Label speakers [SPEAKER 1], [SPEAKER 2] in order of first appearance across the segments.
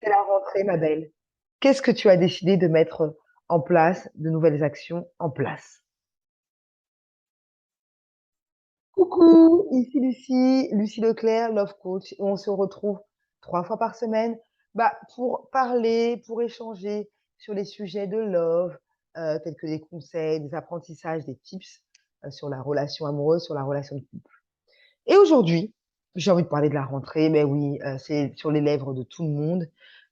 [SPEAKER 1] C'est la rentrée, ma belle. Qu'est-ce que tu as décidé de mettre en place, de nouvelles actions en place? Coucou, ici Lucie, Lucie Leclerc, Love Coach, et on se retrouve 3 fois par semaine, pour parler, pour échanger sur les sujets de love, tels que des conseils, des apprentissages, des tips, sur la relation amoureuse, sur la relation de couple. Et aujourd'hui, j'ai envie de parler de la rentrée. Mais oui, c'est sur les lèvres de tout le monde,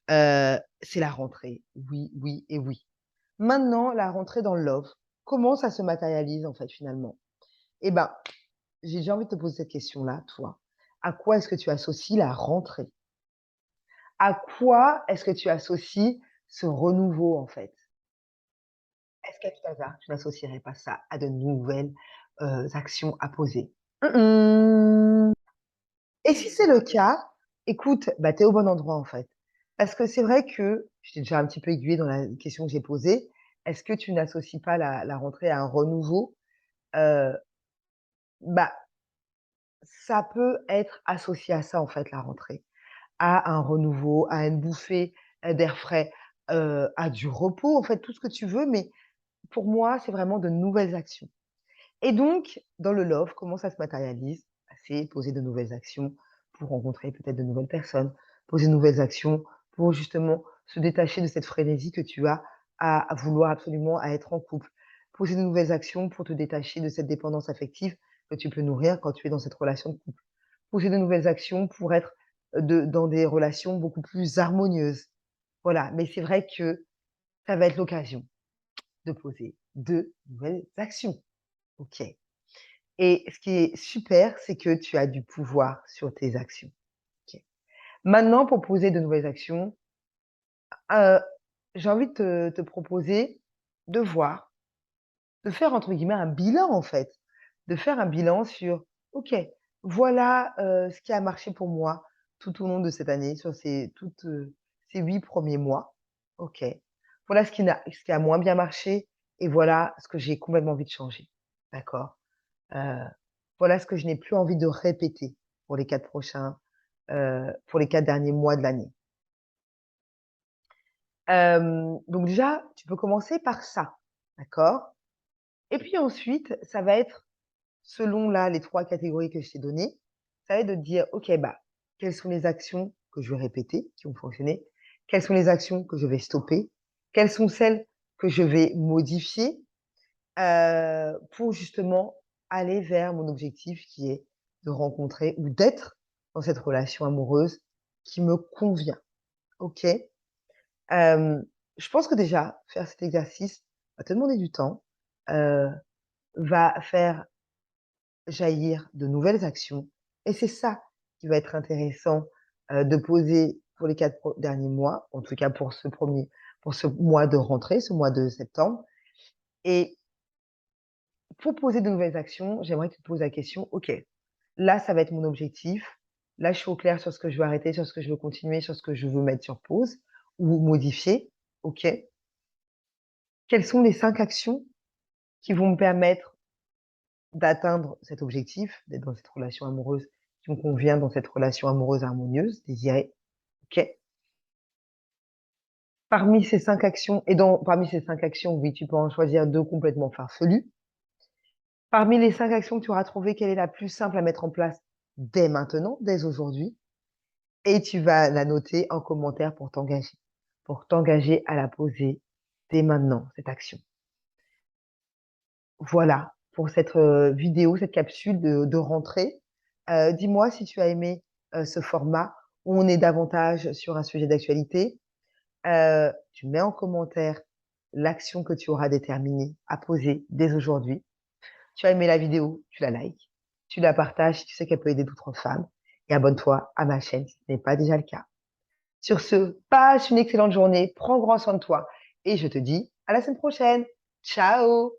[SPEAKER 1] c'est la rentrée. Oui, oui et oui. Maintenant, la rentrée dans le love, comment ça se matérialise en fait finalement? Eh ben, j'ai envie de te poser cette question-là, toi. À quoi est-ce que tu associes la rentrée? À quoi est-ce que tu associes ce renouveau en fait? Est-ce qu'à tout hasard, tu n'associerais pas ça à de nouvelles, actions à poser? Mmh. Et si c'est le cas, écoute, tu es au bon endroit en fait. Parce que c'est vrai que je t'ai déjà un petit peu aiguillée dans la question que j'ai posée. Est-ce que tu n'associes pas la rentrée à un renouveau? Heu, bah, ça peut être associé à ça en fait, la rentrée, à un renouveau, à une bouffée, d'air frais, à du repos, en fait, tout ce que tu veux, mais pour moi, c'est vraiment de nouvelles actions. Et donc, dans le love, comment ça se matérialise? C'est poser de nouvelles actions pour rencontrer peut-être de nouvelles personnes, poser de nouvelles actions pour justement se détacher de cette frénésie que tu as à vouloir absolument à être en couple. Poser de nouvelles actions pour te détacher de cette dépendance affective que tu peux nourrir quand tu es dans cette relation de couple. Poser de nouvelles actions pour être dans des relations beaucoup plus harmonieuses. Voilà, mais c'est vrai que ça va être l'occasion de poser de nouvelles actions. OK. Et ce qui est super, c'est que tu as du pouvoir sur tes actions. OK. Maintenant, pour poser de nouvelles actions, heu, j'ai envie de te proposer de voir, de faire entre guillemets «un bilan» en fait. De faire un bilan sur: «OK, voilà, ce qui a marché pour moi tout au long de cette année, sur ces 8 premiers mois. OK. Voilà ce qui a moins bien marché et voilà ce que j'ai complètement envie de changer». D'accord? Heu, voilà ce que je n'ai plus envie de répéter pour les 4 derniers mois de l'année. Donc déjà, tu peux commencer par ça, d'accord? Et puis ensuite, ça va être selon là les 3 catégories que je t'ai données, ça va être de te dire: «OK, quelles sont les actions que je vais répéter, qui ont fonctionné? Quelles sont les actions que je vais stopper? Quelles sont celles que je vais modifier?» Pour justement aller vers mon objectif qui est de rencontrer ou d'être dans cette relation amoureuse qui me convient, OK? Je pense que déjà faire cet exercice va te demander du temps, heu, va faire jaillir de nouvelles actions et c'est ça qui va être intéressant, de poser pour les 4 derniers mois, en tout cas pour ce mois de rentrée, ce mois de septembre. Et pour poser de nouvelles actions, j'aimerais que tu te poses la question: «OK, là, ça va être mon objectif. Là, je suis au clair sur ce que je veux arrêter, sur ce que je veux continuer, sur ce que je veux mettre sur pause ou modifier. OK. Quelles sont les 5 actions qui vont me permettre d'atteindre cet objectif, d'être dans cette relation amoureuse qui me convient, dans cette relation amoureuse harmonieuse, désirée? OK. Parmi ces 5 actions, oui, tu peux en choisir 2 complètement farfelues. Parmi les 5 actions que tu auras trouvées, quelle est la plus simple à mettre en place dès maintenant, dès aujourd'hui? Et tu vas la noter en commentaire pour t'engager à la poser dès maintenant, cette action. Voilà pour cette, vidéo, cette capsule de rentrée. Dis-moi si tu as aimé, ce format où on est davantage sur un sujet d'actualité. Tu mets en commentaire l'action que tu auras déterminée à poser dès aujourd'hui. Tu as aimé la vidéo, tu la likes, tu la partages si tu sais qu'elle peut aider d'autres femmes et abonne-toi à ma chaîne si ce n'est pas déjà le cas. Sur ce, passe une excellente journée, prends grand soin de toi et je te dis à la semaine prochaine. Ciao!